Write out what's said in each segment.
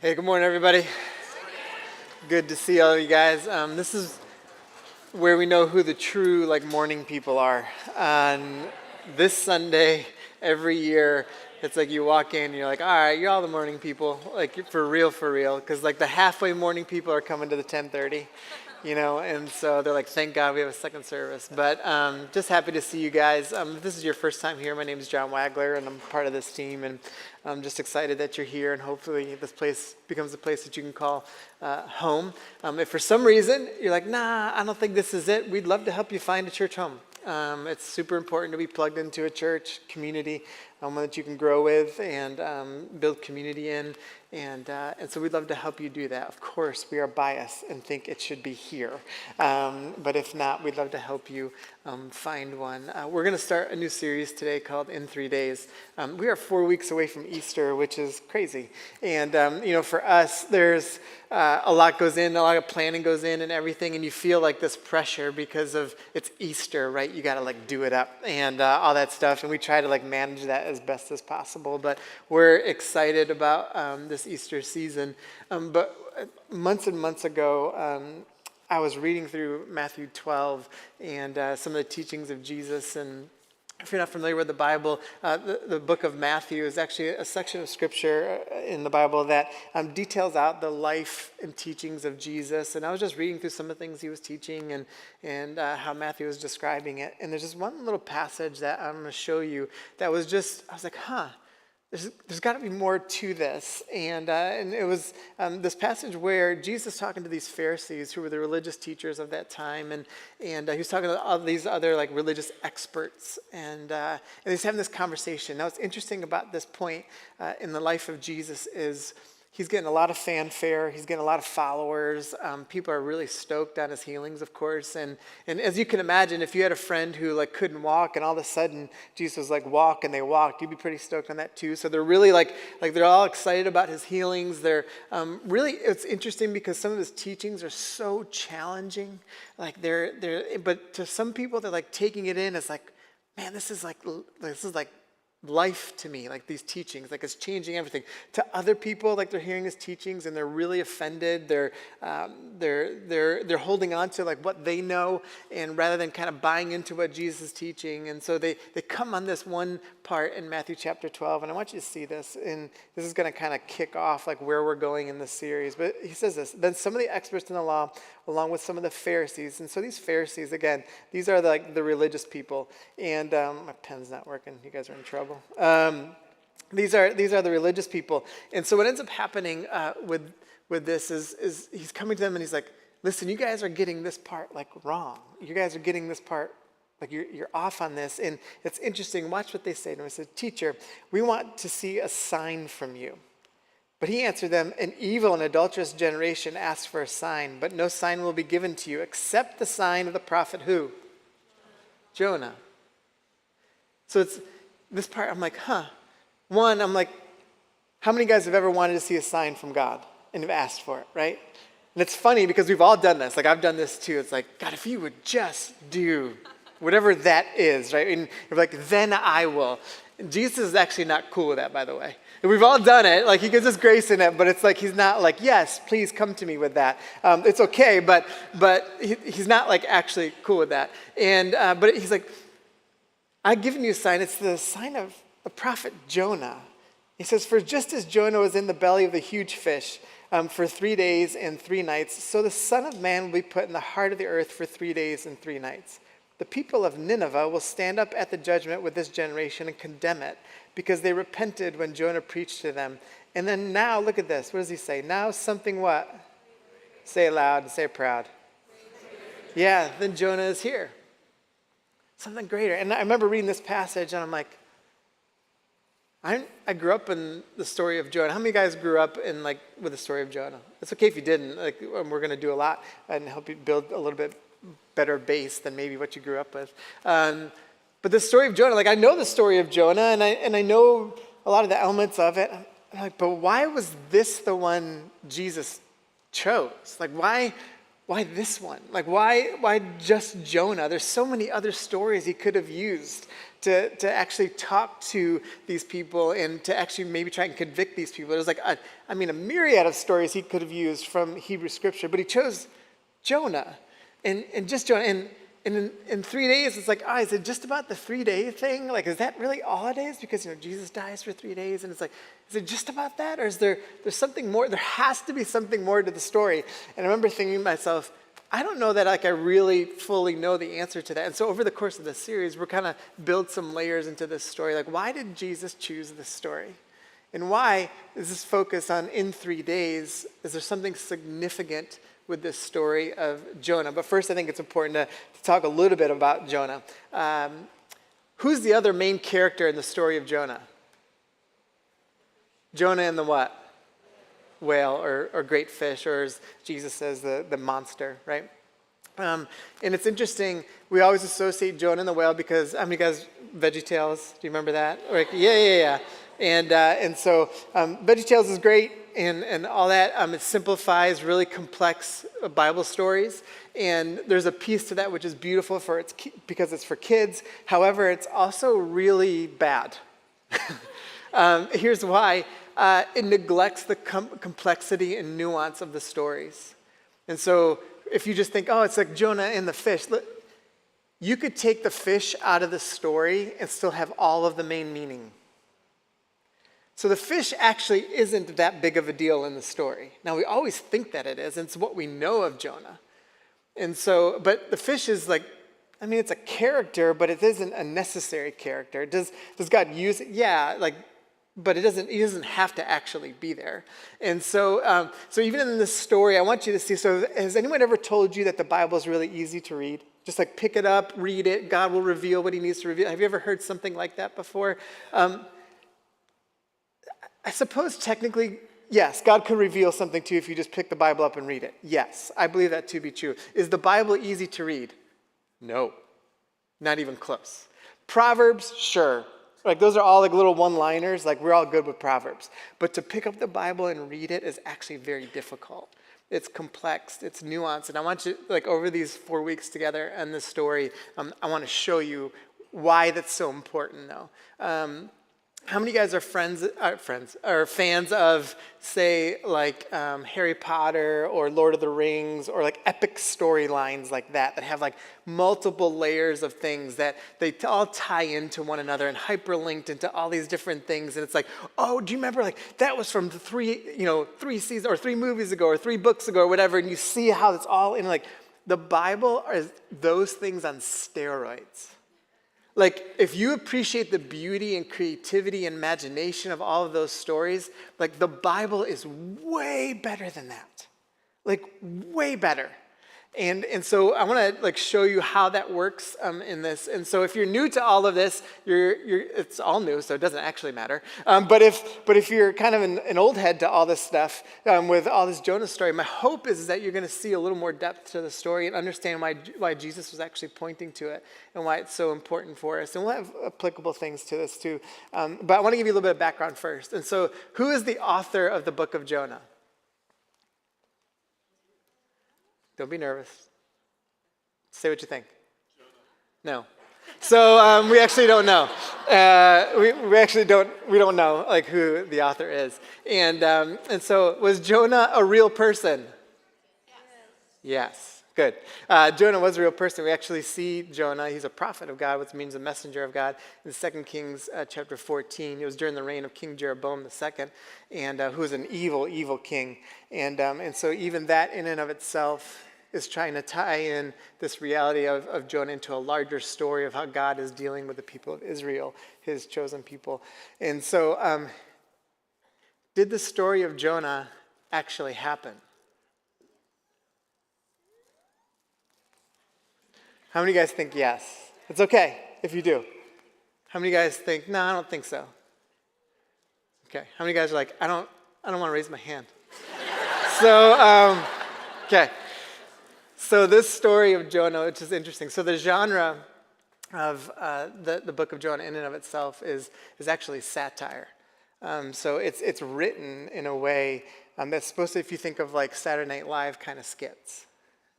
Hey, good morning, everybody. Good to see all of you guys. This is where we know who the true morning people are. On this Sunday, every year, it's like you walk in, and you're like, all right, you're all the morning people, for real, because the halfway morning people are coming to the 10:30. And so they're like, thank God we have a second service. But just happy to see you guys. If this is your first time here, my name is John Wagler, and I'm part of this team. And I'm just excited that you're here, and hopefully this place becomes a place that you can call home. If for some reason you're like, nah, I don't think this is it, we'd love to help you find a church home. It's super important to be plugged into a church community, one that you can grow with and build community in. And so we'd love to help you do that. Of course, we are biased and think it should be here. But if not, we'd love to help you find one. We're going to start a new series today called In 3 Days. We are 4 weeks away from Easter, which is crazy. And, for us, there's a lot goes in, a lot of planning goes in and everything. And you feel like this pressure because of it's Easter, right? You got to do it up and all that stuff. And we try to manage that as best as possible. But we're excited about this Easter season. But months and months ago, I was reading through Matthew 12 and some of the teachings of Jesus. And if you're not familiar with the Bible, the book of Matthew is actually a section of scripture in the Bible that details out the life and teachings of Jesus. And I was just reading through some of the things he was teaching and how Matthew was describing it. And there's just one little passage that I'm going to show you that was just, I was like, there's got to be more to this. And it was this passage where Jesus talking to these Pharisees who were the religious teachers of that time. And he was talking to all these other religious experts. And he's having this conversation. Now, what's interesting about this point in the life of Jesus is he's getting a lot of fanfare. He's getting a lot of followers. People are really stoked on his healings, of course. And as you can imagine, if you had a friend who couldn't walk and all of a sudden Jesus was walk and they walked, you'd be pretty stoked on that too. So they're really they're all excited about his healings. They're really, it's interesting because some of his teachings are so challenging. But to some people, they're taking it in as man, this is life to me, these teachings, it's changing everything. To other people, they're hearing his teachings and they're really offended. They're holding on to what they know, and rather than kind of buying into what Jesus is teaching. And so they come on this one part in Matthew chapter 12, and I want you to see this. And this is going to kind of kick off where we're going in this series. But he says this: then some of the experts in the law, along with some of the Pharisees. And so these Pharisees, again, these are the religious people. And my pen's not working. You guys are in trouble. These are the religious people. And so what ends up happening with this is he's coming to them and he's like, listen, you guys are getting this part wrong. You guys are getting this part you're off on this. And it's interesting. Watch what they say to him. He said, teacher, we want to see a sign from you. But he answered them, an evil and adulterous generation asks for a sign, but no sign will be given to you except the sign of the prophet who? Jonah. So it's this part, I'm One, I'm how many guys have ever wanted to see a sign from God and have asked for it, right? And it's funny because we've all done this. I've done this too. It's God, if you would just do whatever that is, right? And you're then I will. And Jesus is actually not cool with that, by the way. And we've all done it. He gives us grace in it, but it's he's not yes, please come to me with that. It's okay, but he's not actually cool with that. And but he's I've given you a sign. It's the sign of the prophet Jonah. He says, for just as Jonah was in the belly of the huge fish for 3 days and 3 nights, so the Son of Man will be put in the heart of the earth for 3 days and 3 nights. The people of Nineveh will stand up at the judgment with this generation and condemn it, because they repented when Jonah preached to them. And then now, look at this. What does he say? Now something what? Say it loud and say it proud. Yeah, then Jonah is here. Something greater. And I remember reading this passage and I'm I grew up in the story of Jonah. How many guys grew up in with the story of Jonah? It's okay if you didn't. We're going to do a lot and help you build a little bit better base than maybe what you grew up with. But the story of Jonah, I know the story of Jonah and I know a lot of the elements of it. I'm but why was this the one Jesus chose? Why why this one? Like, why just Jonah? There's so many other stories he could have used to actually talk to these people and to actually maybe try and convict these people. There's like, a myriad of stories he could have used from Hebrew scripture, but he chose Jonah and just Jonah. And in 3 days, it's like, is it just about the 3-day thing? Like, is that really all it is? Because, Jesus dies for 3 days, and it's like, is it just about that? Or is there's something more? There has to be something more to the story. And I remember thinking to myself, I don't know that I really fully know the answer to that. And so over the course of the series, we're kind of build some layers into this story. Like, why did Jesus choose this story? And why is this focus on in 3 days? Is there something significant with this story of Jonah? But first, I think it's important to talk a little bit about Jonah. Who's the other main character in the story of Jonah? Jonah and the what? Whale or great fish, or as Jesus says, the monster, right? And it's interesting, we always associate Jonah and the whale because, how many guys, VeggieTales, do you remember that? Like, yeah. And so VeggieTales is great and all that. It simplifies really complex Bible stories. And there's a piece to that which is beautiful because it's for kids. However, it's also really bad. Here's why. It neglects the complexity and nuance of the stories. And so if you just think, it's like Jonah and the fish, you could take the fish out of the story and still have all of the main meaning. So the fish actually isn't that big of a deal in the story. Now, we always think that it is, and it's what we know of Jonah. And so, but the fish is like, it's a character, but it isn't a necessary character. Does God use it? Yeah, but he doesn't have to actually be there. And so, so even in this story, I want you to see, so has anyone ever told you that the Bible is really easy to read? Just like pick it up, read it, God will reveal what he needs to reveal. Have you ever heard something like that before? I suppose technically, yes, God could reveal something to you if you just pick the Bible up and read it. Yes, I believe that to be true. Is the Bible easy to read? No, not even close. Proverbs, sure. Like those are all like little one-liners, like we're all good with Proverbs. But to pick up the Bible and read it is actually very difficult. It's complex, it's nuanced. And I want you, like over these 4 weeks together and this story, I want to show you why that's so important though. How many guys are fans of, say, like Harry Potter or Lord of the Rings or like epic storylines like that have like multiple layers of things that they all tie into one another and hyperlinked into all these different things. And it's like, do you remember like that was from 3 seasons or 3 movies ago or 3 books ago or whatever. And you see how it's all in like the Bible is those things on steroids. Like, if you appreciate the beauty and creativity and imagination of all of those stories, like, the Bible is way better than that. Like, way better. And so I want to, like, show you how that works in this. And so if you're new to all of this, it's all new, so it doesn't actually matter. But if you're kind of an old head to all this stuff, with all this Jonah story, my hope is that you're going to see a little more depth to the story and understand why Jesus was actually pointing to it and why it's so important for us. And we'll have applicable things to this too. But I want to give you a little bit of background first. And so who is the author of the Book of Jonah? Don't be nervous. Say what you think. No. So we actually don't know. We don't know like who the author is. And so was Jonah a real person? Yes. Good. Jonah was a real person. We actually see Jonah. He's a prophet of God, which means a messenger of God. In 2 Kings chapter 14, it was during the reign of King Jeroboam II, and who was an evil, evil king. And so even that in and of itself is trying to tie in this reality of Jonah into a larger story of how God is dealing with the people of Israel, his chosen people. And so did the story of Jonah actually happen? How many guys think yes? It's okay if you do. How many guys think, no, I don't think so? Okay. How many guys are like, I don't want to raise my hand? So, okay. So this story of Jonah, which is interesting. So the genre of the book of Jonah in and of itself is actually satire. So it's written in a way that's supposed to, if you think of like Saturday Night Live kind of skits.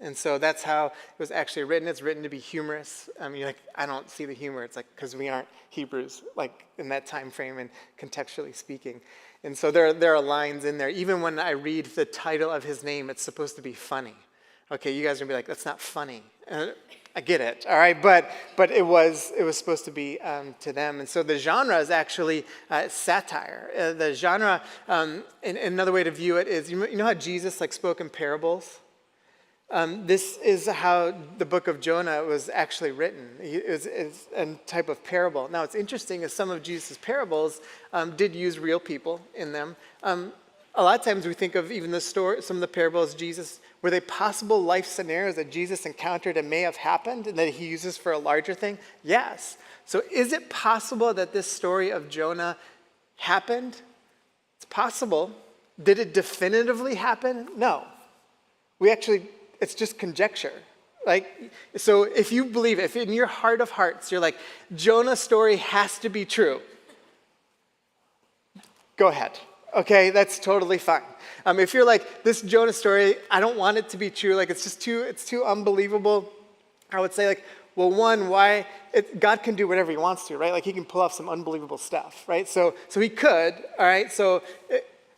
And so that's how it was actually written. It's written to be humorous. You're like, I don't see the humor. It's like, because we aren't Hebrews, like in that time frame and contextually speaking. And so there are lines in there. Even when I read the title of his name, it's supposed to be funny. Okay, you guys are going to be like, that's not funny. I get it, all right? But it was supposed to be to them. And so the genre is actually satire. The genre, another way to view it is, you know how Jesus like spoke in parables? This is how the Book of Jonah was actually written. It's a type of parable. Now, what's interesting is some of Jesus' parables did use real people in them. A lot of times we think of even the story, some of the parables Jesus, were they possible life scenarios that Jesus encountered and may have happened and that he uses for a larger thing? Yes. So is it possible that this story of Jonah happened? It's possible. Did it definitively happen? No. It's just conjecture. So if you believe it, if in your heart of hearts, you're like, Jonah's story has to be true, go ahead. Okay, that's totally fine. If you're like, this Jonah story, I don't want it to be true, like it's too unbelievable, I would say like, well, one, God can do whatever he wants to, right? Like he can pull off some unbelievable stuff, right? So he could, all right?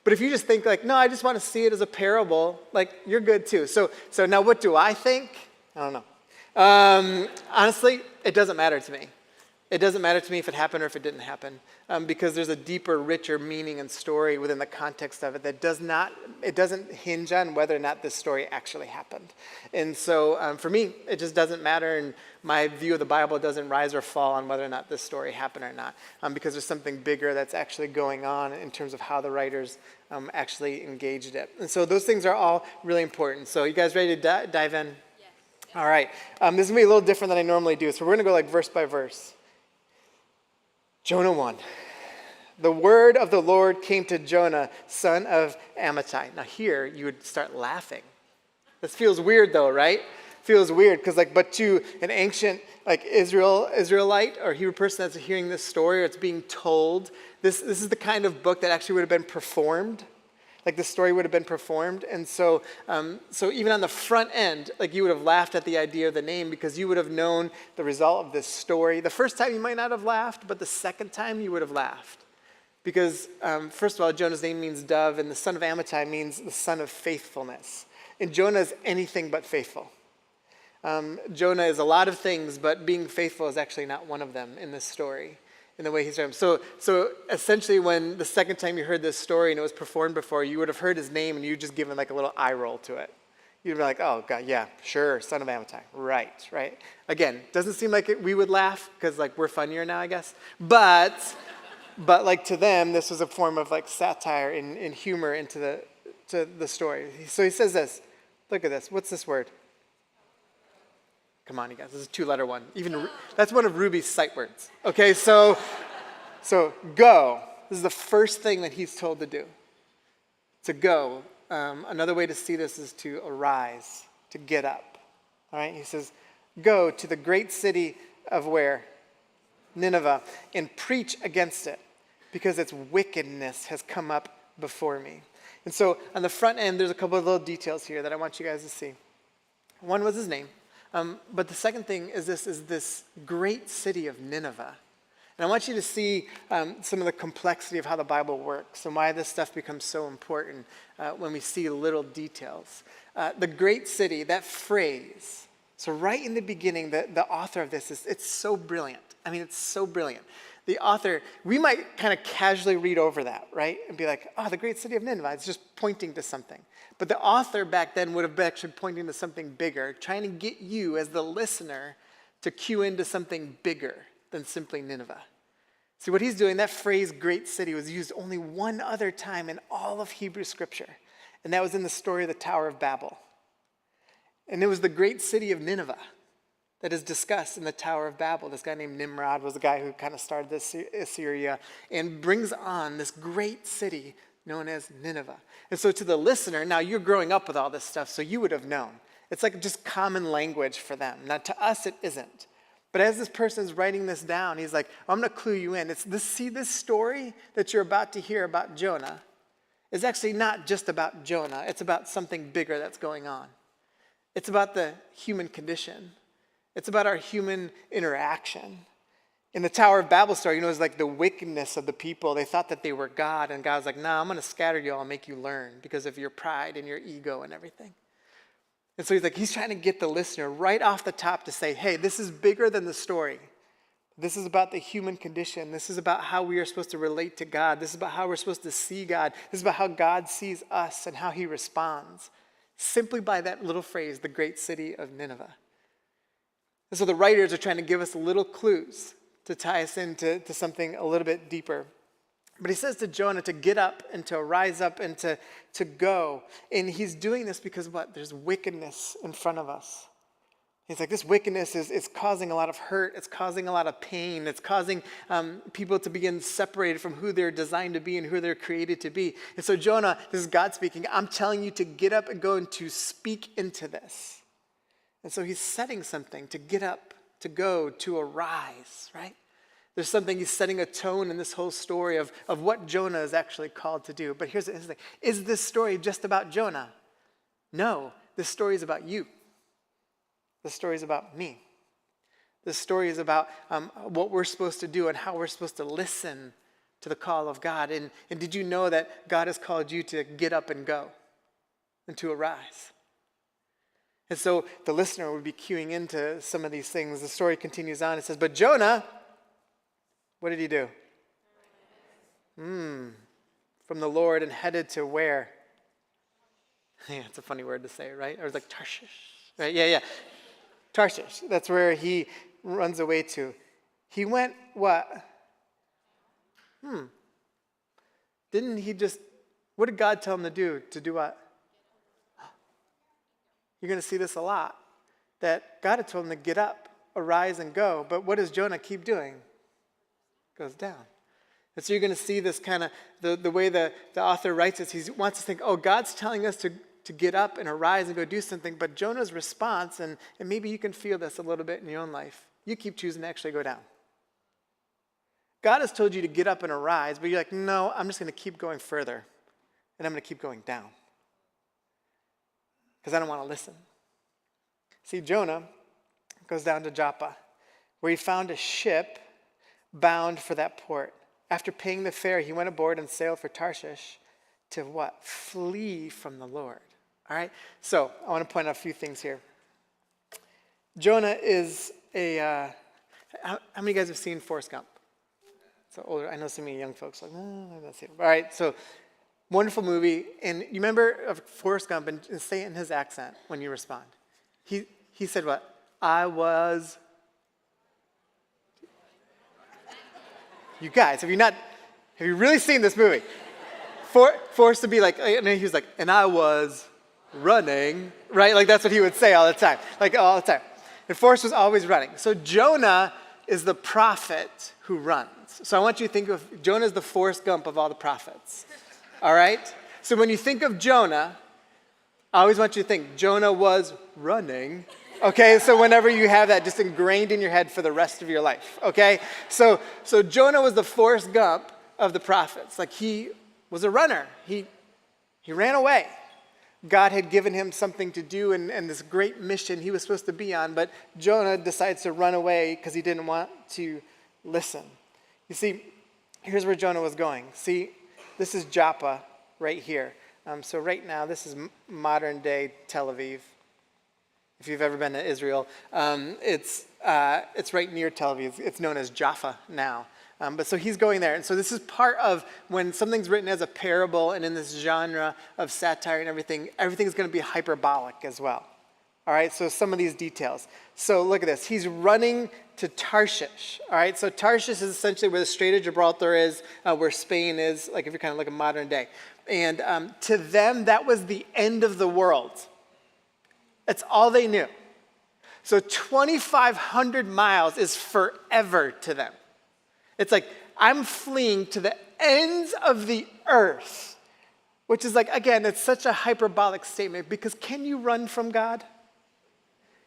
But if you just think like, no, I just want to see it as a parable, like you're good too. So now what do I think? I don't know. Honestly, it doesn't matter to me. It doesn't matter to me if it happened or if it didn't happen, because there's a deeper, richer meaning and story within the context of it that doesn't hinge on whether or not this story actually happened. And so for me, it just doesn't matter, and my view of the Bible doesn't rise or fall on whether or not this story happened or not, because there's something bigger that's actually going on in terms of how the writers actually engaged it. And so those things are all really important. So you guys ready to dive in? Yes. All right. This is going to be a little different than I normally do, so we're going to go like verse by verse. Jonah 1. The word of the Lord came to Jonah, son of Amittai. Now here, you would start laughing. This feels weird though, right? Feels weird because but to an ancient Israelite or Hebrew person that's hearing this story or it's being told, this is the kind of book that actually would have been performed. Like the story would have been performed. And so even on the front end, like you would have laughed at the idea of the name because you would have known the result of this story. The first time you might not have laughed, but the second time you would have laughed. Because first of all, Jonah's name means dove, and the son of Amittai means the son of faithfulness. And Jonah is anything but faithful. Jonah is a lot of things, but being faithful is actually not one of them in this story. In the way he's written. So essentially when the second time you heard this story and it was performed before, you would have heard his name and you'd just given like a little eye roll to it. You'd be like, oh God, yeah, sure, son of Amittai. Right. Again, doesn't seem like we would laugh because like we're funnier now, I guess. But like to them, this was a form of like satire and humor to the story. So he says this, look at this, what's this word? Come on, you guys. This is a two-letter one. That's one of Ruby's sight words. Okay, so go. This is the first thing that he's told to do. To go. Another way to see this is to arise, to get up. All right. He says, go to the great city of where? Nineveh, and preach against it, because its wickedness has come up before me. And so on the front end, there's a couple of little details here that I want you guys to see. One was his name. But the second thing is this great city of Nineveh. And I want you to see some of the complexity of how the Bible works and why this stuff becomes so important when we see little details. The great city, that phrase. So right in the beginning, the author of this, it's so brilliant. I mean, it's so brilliant. The author, we might kind of casually read over that, right? And be like, oh, the great city of Nineveh. It's just pointing to something. But the author back then would have been actually pointing to something bigger, trying to get you as the listener to cue into something bigger than simply Nineveh. See, what he's doing, that phrase, great city, was used only one other time in all of Hebrew scripture. And that was in the story of the Tower of Babel. And it was the great city of Nineveh that is discussed in the Tower of Babel. This guy named Nimrod was the guy who kind of started this Assyria and brings on this great city known as Nineveh. And so to the listener, now you're growing up with all this stuff, so you would have known. It's like just common language for them. Now to us, it isn't. But as this person's writing this down, he's like, I'm going to clue you in. This story that you're about to hear about Jonah is actually not just about Jonah. It's about something bigger that's going on. It's about the human condition. It's about our human interaction. In the Tower of Babel story, it's like the wickedness of the people. They thought that they were God, and God was like, nah, I'm going to scatter you all and make you learn because of your pride and your ego and everything. And so he's trying to get the listener right off the top to say, hey, this is bigger than the story. This is about the human condition. This is about how we are supposed to relate to God. This is about how we're supposed to see God. This is about how God sees us and how he responds. Simply by that little phrase, the great city of Nineveh. And so the writers are trying to give us little clues to tie us into something a little bit deeper. But he says to Jonah to get up and to rise up and to go. And he's doing this because what? There's wickedness in front of us. He's like, this wickedness is causing a lot of hurt. It's causing a lot of pain. It's causing people to begin separated from who they're designed to be and who they're created to be. And so Jonah, this is God speaking, I'm telling you to get up and go and to speak into this. And so he's setting something to get up, to go, to arise, right? There's something, he's setting a tone in this whole story of what Jonah is actually called to do. But here's the thing. Is this story just about Jonah? No, this story is about you. The story is about me. The story is about what we're supposed to do and how we're supposed to listen to the call of God. And did you know that God has called you to get up and go and to arise? And so the listener would be cueing into some of these things. The story continues on. It says, but Jonah, what did he do? From the Lord and headed to where? Yeah, it's a funny word to say, right? Or it's like Tarshish, right? Yeah. Tarshish, that's where he runs away to. He went what? Didn't he just, what did God tell him to do? To do what? You're going to see this a lot. That God had told him to get up, arise and go. But what does Jonah keep doing? Goes down. And so you're going to see this kind of, the way the author writes this, he wants to think, oh, God's telling us to get up and arise and go do something, but Jonah's response, and maybe you can feel this a little bit in your own life, you keep choosing to actually go down. God has told you to get up and arise, but you're like, no, I'm just going to keep going further, and I'm going to keep going down, because I don't want to listen. See, Jonah goes down to Joppa, where he found a ship bound for that port. After paying the fare, he went aboard and sailed for Tarshish to what? Flee from the Lord. All right? So I want to point out a few things here. Jonah is how many of you guys have seen Forrest Gump? So older, I know some of you young folks are like, no, I've not seen it. All right, so wonderful movie. And you remember of Forrest Gump, and say it in his accent when you respond. He said what? I was... You guys, have you really seen this movie? Forced to be like, and he was like, and I was running, right? Like that's what he would say all the time, like all the time. And Forrest was always running. So Jonah is the prophet who runs. So I want you to think of Jonah as the Forrest Gump of all the prophets, all right? So when you think of Jonah, I always want you to think Jonah was running. Okay, so whenever you have that just ingrained in your head for the rest of your life, okay? So Jonah was the Forrest Gump of the prophets. Like he was a runner. He ran away. God had given him something to do and this great mission he was supposed to be on, but Jonah decides to run away because he didn't want to listen. You see, here's where Jonah was going. See, this is Joppa right here. So right now, this is modern day Tel Aviv. If you've ever been to Israel, it's right near Tel Aviv. It's known as Jaffa now. But so he's going there. And so this is part of when something's written as a parable and in this genre of satire and everything's going to be hyperbolic as well. All right, so some of these details. So look at this. He's running to Tarshish. All right, so Tarshish is essentially where the Strait of Gibraltar is, where Spain is, like if you're kind of looking modern day. And to them, that was the end of the world. That's all they knew. So 2,500 miles is forever to them. It's like, I'm fleeing to the ends of the earth, which is like, again, it's such a hyperbolic statement because can you run from God?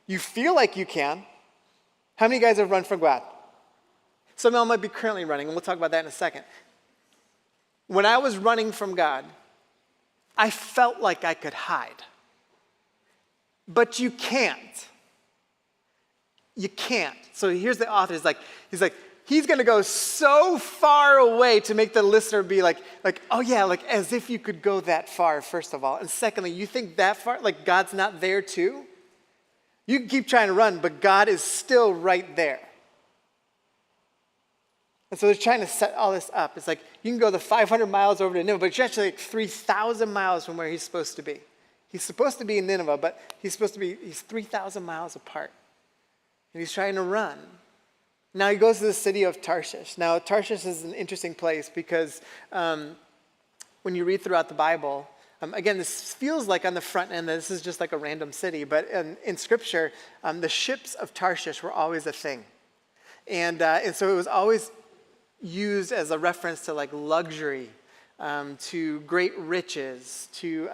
You feel like you can. How many of you guys have run from God? Some of y'all might be currently running, and we'll talk about that in a second. When I was running from God, I felt like I could hide. but you can't. You can't. So here's the author. He's going to go so far away to make the listener be like, oh yeah, like as if you could go that far, first of all. And secondly, you think that far, like God's not there too? You can keep trying to run, but God is still right there. And so they're trying to set all this up. It's like, you can go the 500 miles over to Nineveh, but you're actually like 3,000 miles from where he's supposed to be. He's supposed to be in Nineveh, but he's 3,000 miles apart. And he's trying to run. Now he goes to the city of Tarshish. Now Tarshish is an interesting place because when you read throughout the Bible, again, this feels like on the front end, this is just like a random city, but in Scripture, the ships of Tarshish were always a thing. And so it was always used as a reference to like luxury, to great riches, to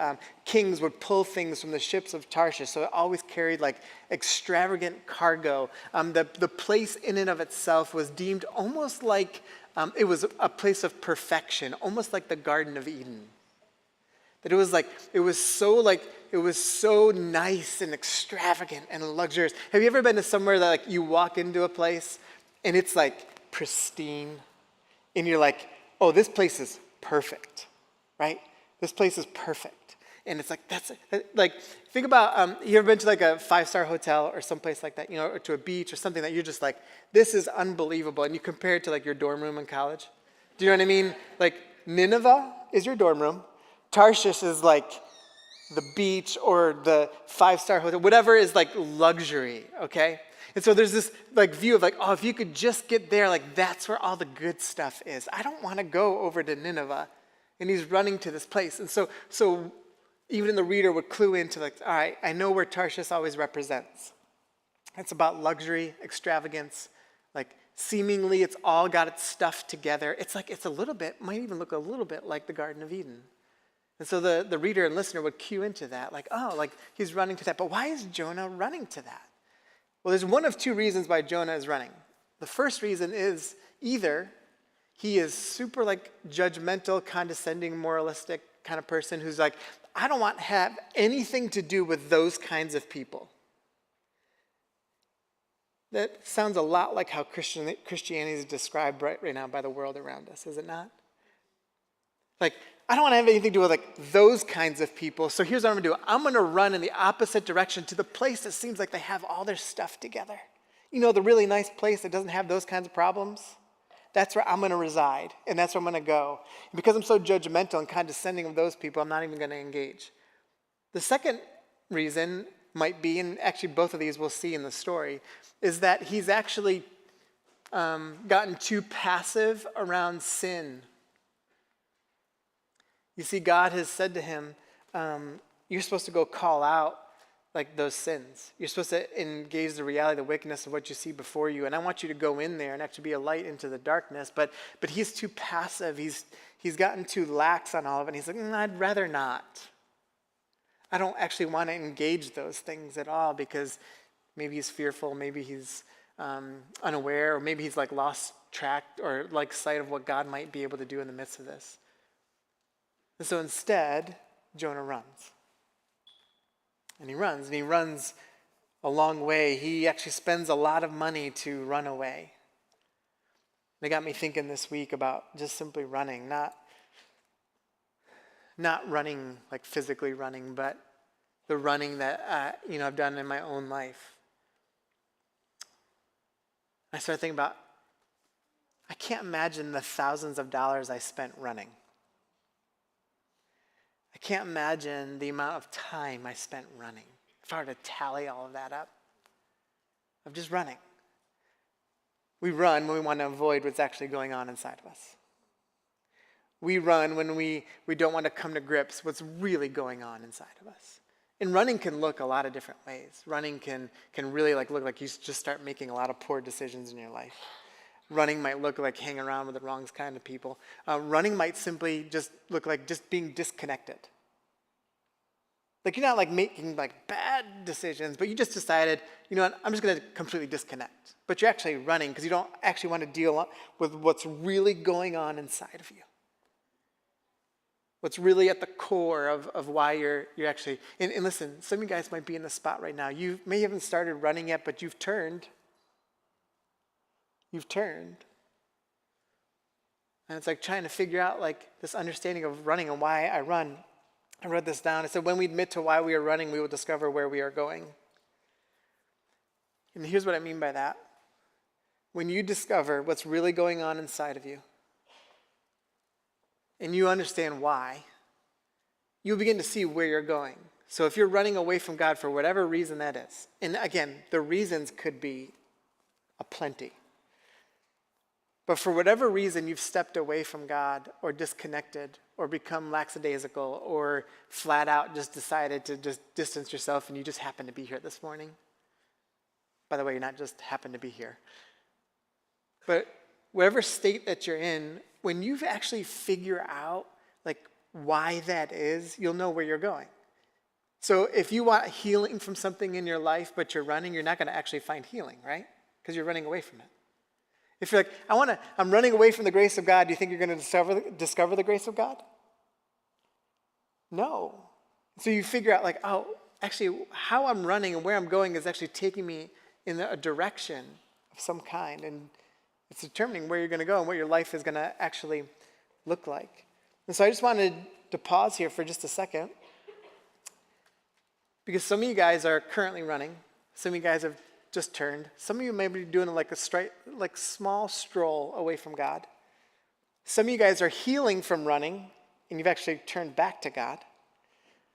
kings would pull things from the ships of Tarshish. So it always carried like extravagant cargo. The place in and of itself was deemed almost like it was a place of perfection, almost like the Garden of Eden. That it was so nice and extravagant and luxurious. Have you ever been to somewhere that like you walk into a place and it's like pristine and you're like, oh, this place is perfect, right? This place is perfect. And it's like, think about, you ever been to like a 5-star hotel or someplace like that, or to a beach or something that you're just like, this is unbelievable. And you compare it to like your dorm room in college. Do you know what I mean? Like Nineveh is your dorm room. Tarshish is like the beach or the 5-star hotel, whatever is like luxury, okay? And so there's this like view of like, oh, if you could just get there, like that's where all the good stuff is. I don't want to go over to Nineveh. And he's running to this place. And so even the reader would clue into like, all right, I know where Tarshish always represents. It's about luxury, extravagance, like seemingly it's all got its stuff together. It's like, might even look a little bit like the Garden of Eden. And so the reader and listener would cue into that, like, oh, like he's running to that. But why is Jonah running to that? Well, there's one of two reasons why Jonah is running. The first reason is either he is super like judgmental, condescending, moralistic kind of person who's like, I don't want to have anything to do with those kinds of people. That sounds a lot like how Christianity is described right now by the world around us, is it not? Like, I don't want to have anything to do with like those kinds of people. So here's what I'm going to do. I'm going to run in the opposite direction to the place that seems like they have all their stuff together. The really nice place that doesn't have those kinds of problems. That's where I'm going to reside, and that's where I'm going to go. And because I'm so judgmental and condescending of those people, I'm not even going to engage. The second reason might be, and actually both of these we'll see in the story, is that he's actually gotten too passive around sin. You see, God has said to him, you're supposed to go call out like those sins. You're supposed to engage the reality, the wickedness of what you see before you. And I want you to go in there and actually be a light into the darkness. But he's too passive. He's gotten too lax on all of it. And he's like, I'd rather not. I don't actually want to engage those things at all because maybe he's fearful, maybe he's unaware, or maybe he's like lost track or like sight of what God might be able to do in the midst of this. And so instead, Jonah runs. And he runs a long way. He actually spends a lot of money to run away. They got me thinking this week about just simply running, not running like physically running, but the running that I've done in my own life. I started thinking about, I can't imagine the thousands of dollars I spent running. I can't imagine the amount of time I spent running. If I were to tally all of that up, of just running. We run when we want to avoid what's actually going on inside of us. We run when we don't want to come to grips what's really going on inside of us. And running can look a lot of different ways. Running can really look like you just start making a lot of poor decisions in your life. Running might look like hanging around with the wrong kind of people. Running might simply just look like just being disconnected. Like you're not like making like bad decisions, but you just decided, you know what, I'm just going to completely disconnect. But you're actually running because you don't actually want to deal with what's really going on inside of you. What's really at the core of why you're actually, and listen, some of you guys might be in the spot right now. You may haven't started running yet, but you've turned. You've turned. And it's like trying to figure out like this understanding of running and why I run. I wrote this down. It said, when we admit to why we are running, we will discover where we are going. And here's what I mean by that. When you discover what's really going on inside of you, and you understand why, you'll begin to see where you're going. So if you're running away from God for whatever reason that is, and again, the reasons could be aplenty. But for whatever reason you've stepped away from God or disconnected or become lackadaisical or flat out just decided to just distance yourself and you just happen to be here this morning. By the way, you're not just happen to be here. But whatever state that you're in, when you actually figure out like why that is, you'll know where you're going. So if you want healing from something in your life, but you're running, you're not going to actually find healing, right? Because you're running away from it. If you're like, I'm running away from the grace of God, do you think you're going to discover the grace of God? No. So you figure out like, oh, actually how I'm running and where I'm going is actually taking me in a direction of some kind. And it's determining where you're going to go and what your life is going to actually look like. And so I just wanted to pause here for just a second. Because some of you guys are currently running. Some of you guys have just turned. Some of you may be doing like a small stroll away from God. Some of you guys are healing from running, and you've actually turned back to God.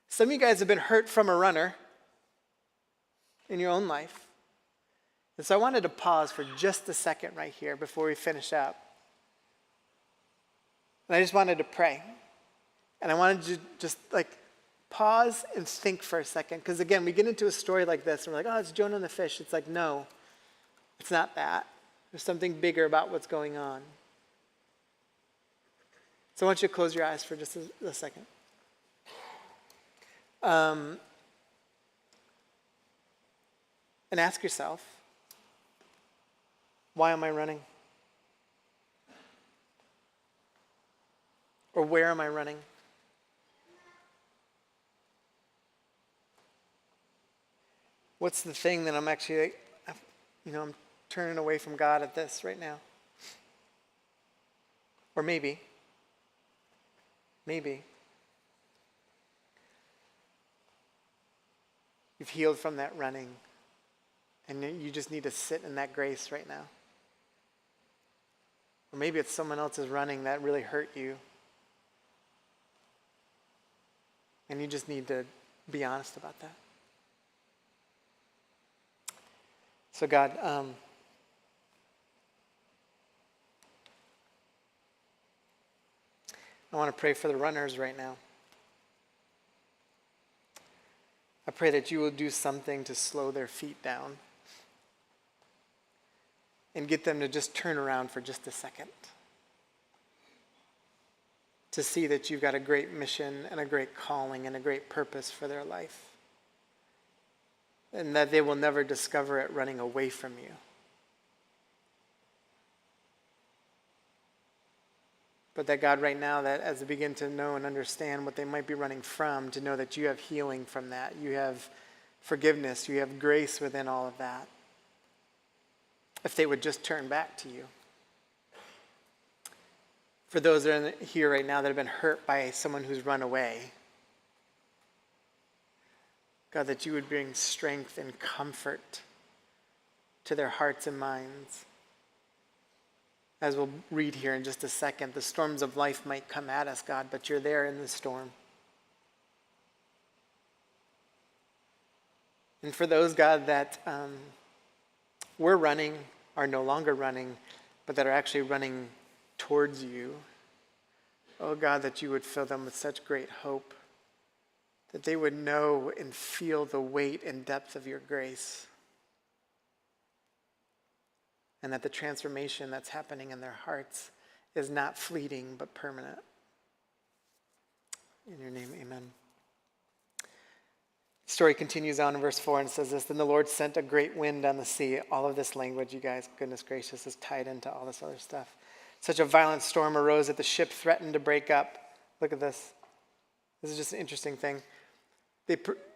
Some of you guys have been hurt from a runner in your own life. And so I wanted to pause for just a second right here before we finish up. And I just wanted to pray. And I wanted to just like pause and think for a second. Because again, we get into a story like this and we're like, oh, it's Jonah and the fish. It's like, no, it's not that. There's something bigger about what's going on. So I want you to close your eyes for just a second. And ask yourself, why am I running? Or where am I running? What's the thing that I'm actually, I'm turning away from God at this right now? Or maybe you've healed from that running and you just need to sit in that grace right now. Or maybe it's someone else's running that really hurt you. And you just need to be honest about that. So God, I want to pray for the runners right now. I pray that you will do something to slow their feet down and get them to just turn around for just a second. To see that you've got a great mission and a great calling and a great purpose for their life. And that they will never discover it running away from you. But that God, right now, that as they begin to know and understand what they might be running from, to know that you have healing from that. You have forgiveness. You have grace within all of that. If they would just turn back to you. For those that are here right now that have been hurt by someone who's run away, God, that you would bring strength and comfort to their hearts and minds. As we'll read here in just a second, the storms of life might come at us, God, but you're there in the storm. And for those, God, that were running, are no longer running, but that are actually running towards you, oh God, that you would fill them with such great hope, that they would know and feel the weight and depth of your grace, and that the transformation that's happening in their hearts is not fleeting but permanent. In your name, amen. The story continues on in verse 4 and says this, then the Lord sent a great wind on the sea. All of this language, you guys, goodness gracious, is tied into all this other stuff. Such a violent storm arose that the ship threatened to break up. Look at this. This is just an interesting thing.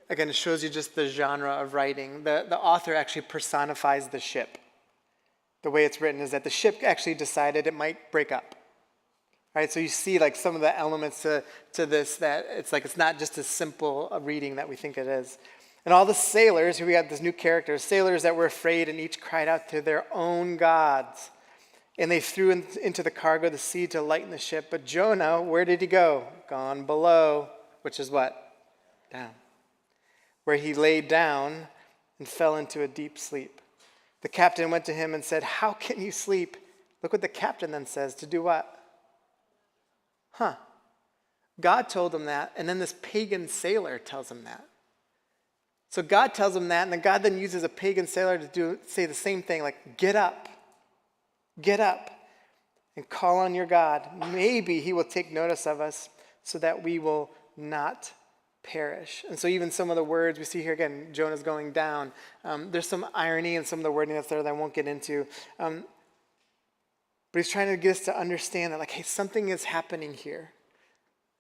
Again, it shows you just the genre of writing. The author actually personifies the ship. The way it's written is that the ship actually decided it might break up. Right? So you see like some of the elements to this that it's not just as simple a reading that we think it is. And all the sailors, who we got this new character, sailors that were afraid and each cried out to their own gods. And they threw into the cargo of the sea to lighten the ship. But Jonah, where did he go? Gone below, which is what? Down. Where he lay down and fell into a deep sleep. The captain went to him and said, "How can you sleep?" Look what the captain then says. To do what? God told him that, and then this pagan sailor tells him that. So God tells him that, and then God then uses a pagan sailor to say the same thing, like, get up, and call on your God. Maybe he will take notice of us so that we will not perish. And so even some of the words we see here, again, Jonah's going down. There's some irony in some of the wording that's there that I won't get into. But he's trying to get us to understand that, like, hey, something is happening here.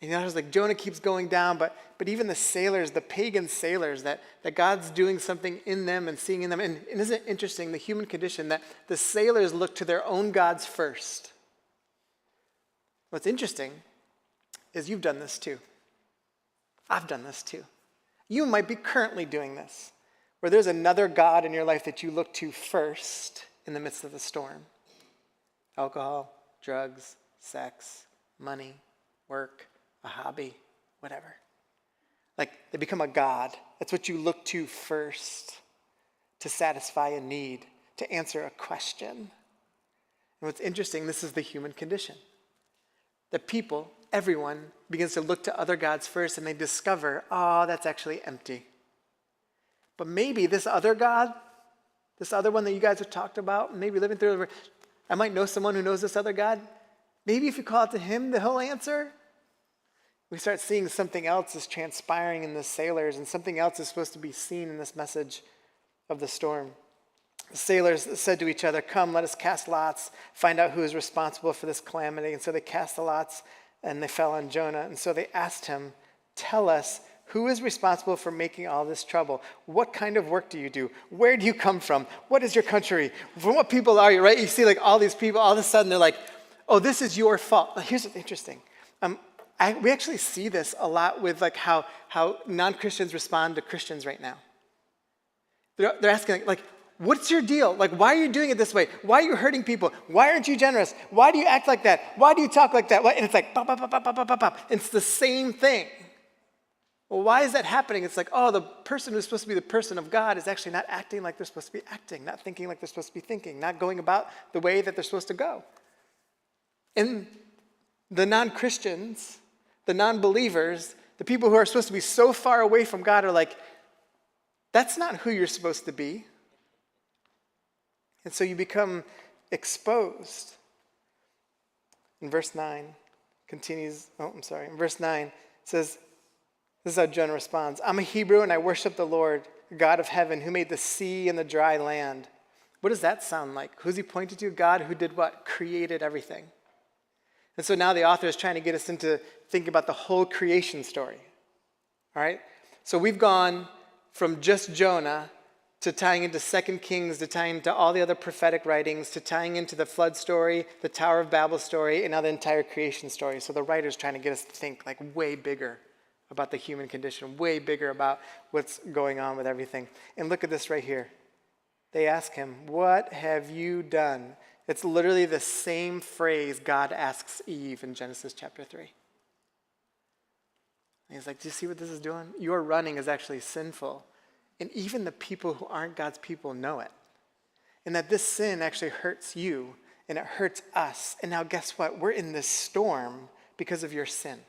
And it's like Jonah keeps going down, but even the sailors, the pagan sailors, that God's doing something in them and seeing in them. And isn't it interesting, the human condition, that the sailors look to their own gods first? What's interesting is you've done this too. I've done this too. You might be currently doing this, where there's another God in your life that you look to first in the midst of the storm. Alcohol, drugs, sex, money, work, a hobby, whatever. Like, they become a god. That's what you look to first to satisfy a need, to answer a question. And what's interesting, this is the human condition. That people, everyone, begins to look to other gods first, and they discover, oh, that's actually empty. But maybe this other God, this other one that you guys have talked about, maybe living through, I might know someone who knows this other God. Maybe if you call out to him, he'll answer. We start seeing something else is transpiring in the sailors, and something else is supposed to be seen in this message of the storm. The sailors said to each other, "Come, let us cast lots, find out who is responsible for this calamity." And so they cast the lots, and they fell on Jonah. And so they asked him, "Tell us, who is responsible for making all this trouble? What kind of work do you do? Where do you come from? What is your country? From what people are you?" Right? You see like all these people, all of a sudden they're like, "Oh, this is your fault." Now, here's what's interesting. We actually see this a lot with like how non-Christians respond to Christians right now. They're asking like, what's your deal? Like, why are you doing it this way? Why are you hurting people? Why aren't you generous? Why do you act like that? Why do you talk like that? And it's like, pop, pop, pop, pop, pop, pop, pop. It's the same thing. Well, why is that happening? It's like, oh, the person who's supposed to be the person of God is actually not acting like they're supposed to be acting, not thinking like they're supposed to be thinking, not going about the way that they're supposed to go. And the non-Christians, the non-believers, the people who are supposed to be so far away from God are like, that's not who you're supposed to be. And so you become exposed. In verse 9, in verse 9, it says, this is how Jonah responds. "I'm a Hebrew and I worship the Lord, God of heaven, who made the sea and the dry land." What does that sound like? Who's he pointing to? God who did what? Created everything. And so now the author is trying to get us into thinking about the whole creation story. All right? So we've gone from just Jonah to tying into 2 Kings, to tying into all the other prophetic writings, to tying into the flood story, the Tower of Babel story, and now the entire creation story. So the writer's trying to get us to think like way bigger about the human condition, way bigger about what's going on with everything. And look at this right here. They ask him, "What have you done?" It's literally the same phrase God asks Eve in Genesis chapter 3. And he's like, do you see what this is doing? Your running is actually sinful. And even the people who aren't God's people know it. And that this sin actually hurts you, and it hurts us. And now guess what? We're in this storm because of your sin.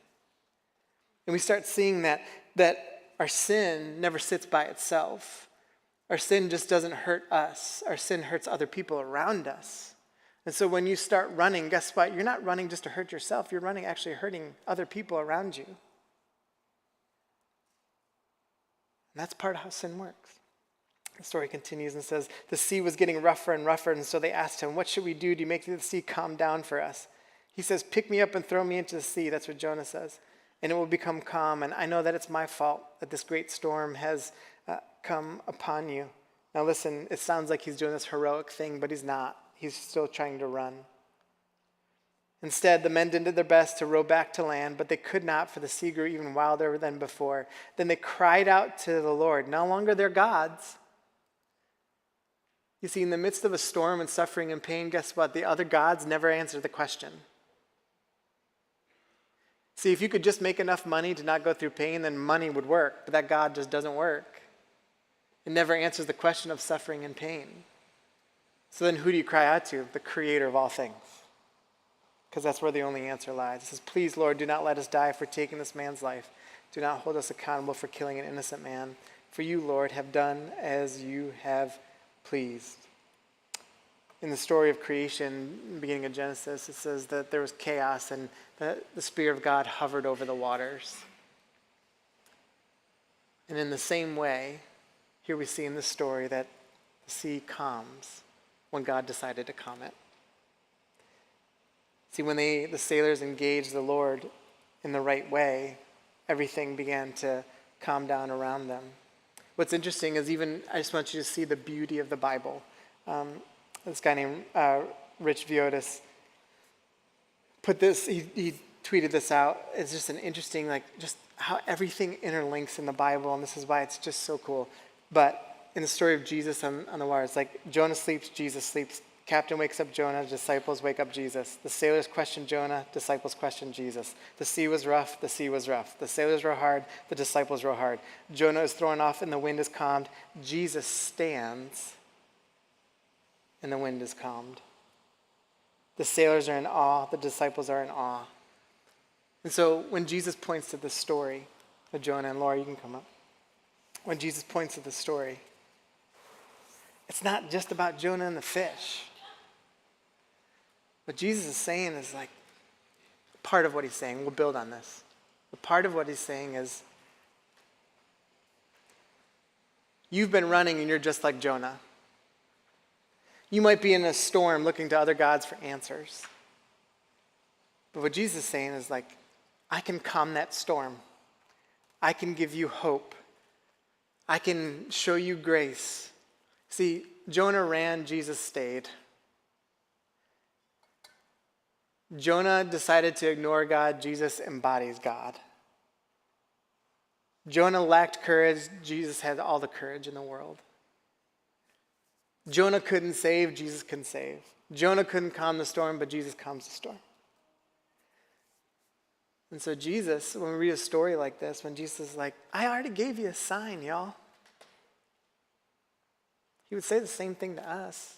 And we start seeing that our sin never sits by itself. Our sin just doesn't hurt us. Our sin hurts other people around us. And so when you start running, guess what? You're not running just to hurt yourself. You're running actually hurting other people around you. And that's part of how sin works. The story continues and says, the sea was getting rougher and rougher, and so they asked him, "What should we do? Do you make the sea calm down for us?" He says, "Pick me up and throw me into the sea." That's what Jonah says. and it will become calm. And I know that it's my fault that this great storm has come upon you. Now listen, it sounds like he's doing this heroic thing, but he's not. He's still trying to run. Instead, the men did their best to row back to land, but they could not, for the sea grew even wilder than before. Then they cried out to the Lord, no longer their gods. You see, in the midst of a storm and suffering and pain, guess what? The other gods never answer the question. See, if you could just make enough money to not go through pain, then money would work, but that God just doesn't work. It never answers the question of suffering and pain. So then who do you cry out to? The creator of all things. Because that's where the only answer lies. It says, please, Lord, do not let us die for taking this man's life. Do not hold us accountable for killing an innocent man. For you, Lord, have done as you have pleased. In the story of creation, in the beginning of Genesis, it says that there was chaos and the Spirit of God hovered over the waters. And in the same way, here we see in this story that the sea calms when God decided to calm it. See, when the sailors engaged the Lord in the right way, everything began to calm down around them. What's interesting is I just want you to see the beauty of the Bible. This guy named Rich Viotis put this, he tweeted this out. It's just an interesting, just how everything interlinks in the Bible, and this is why it's just so cool. But in the story of Jesus on the water, it's like Jonah sleeps, Jesus sleeps. Captain wakes up Jonah, disciples wake up Jesus. The sailors question Jonah, disciples question Jesus. The sea was rough, the sea was rough. The sailors row hard, the disciples row hard. Jonah is thrown off and the wind is calmed. Jesus stands and the wind is calmed. The sailors are in awe, the disciples are in awe. And so when Jesus points to this story of Jonah, and Laura, you can come up. When Jesus points to the story, it's not just about Jonah and the fish. What Jesus is saying is part of what he's saying. We'll build on this. But part of what he's saying is, you've been running and you're just like Jonah. You might be in a storm looking to other gods for answers. But what Jesus is saying is I can calm that storm. I can give you hope. I can show you grace. See, Jonah ran, Jesus stayed. Jonah decided to ignore God, Jesus embodies God. Jonah lacked courage, Jesus had all the courage in the world. Jonah couldn't save, Jesus can save. Jonah couldn't calm the storm, but Jesus calms the storm. And so Jesus, when we read a story like this, when Jesus is like, I already gave you a sign, y'all. He would say the same thing to us.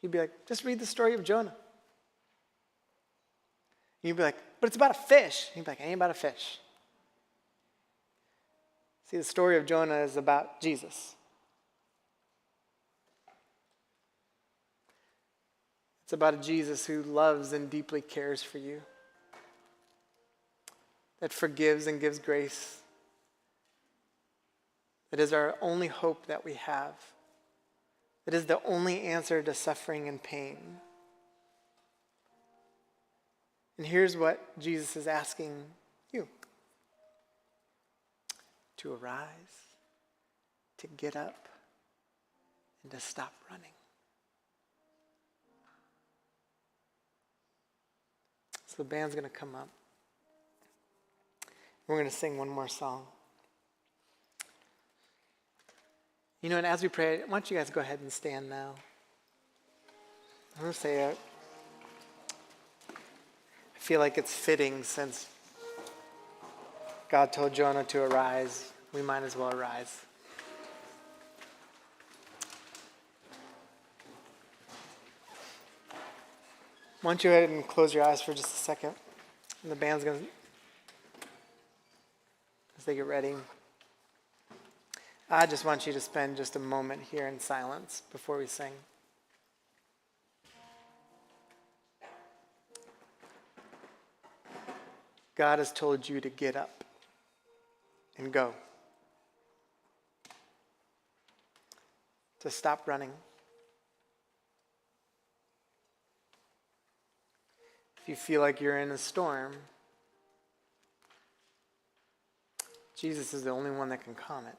He'd be like, just read the story of Jonah. And you'd be like, but it's about a fish. He'd be like, it ain't about a fish. See, the story of Jonah is about Jesus. It's about a Jesus who loves and deeply cares for you, that forgives and gives grace, that is our only hope that we have, that is the only answer to suffering and pain. And here's what Jesus is asking you: to arise, to get up, and to stop running. So the band's going to come up. We're going to sing one more song. And as we pray, why don't you guys go ahead and stand now? I'm going to say it. I feel like it's fitting, since God told Jonah to arise, we might as well arise. Why don't you go ahead and close your eyes for just a second? And the band's going to, as they get ready, I just want you to spend just a moment here in silence before we sing. God has told you to get up and go. To stop running. If you feel like you're in a storm, Jesus is the only one that can calm it.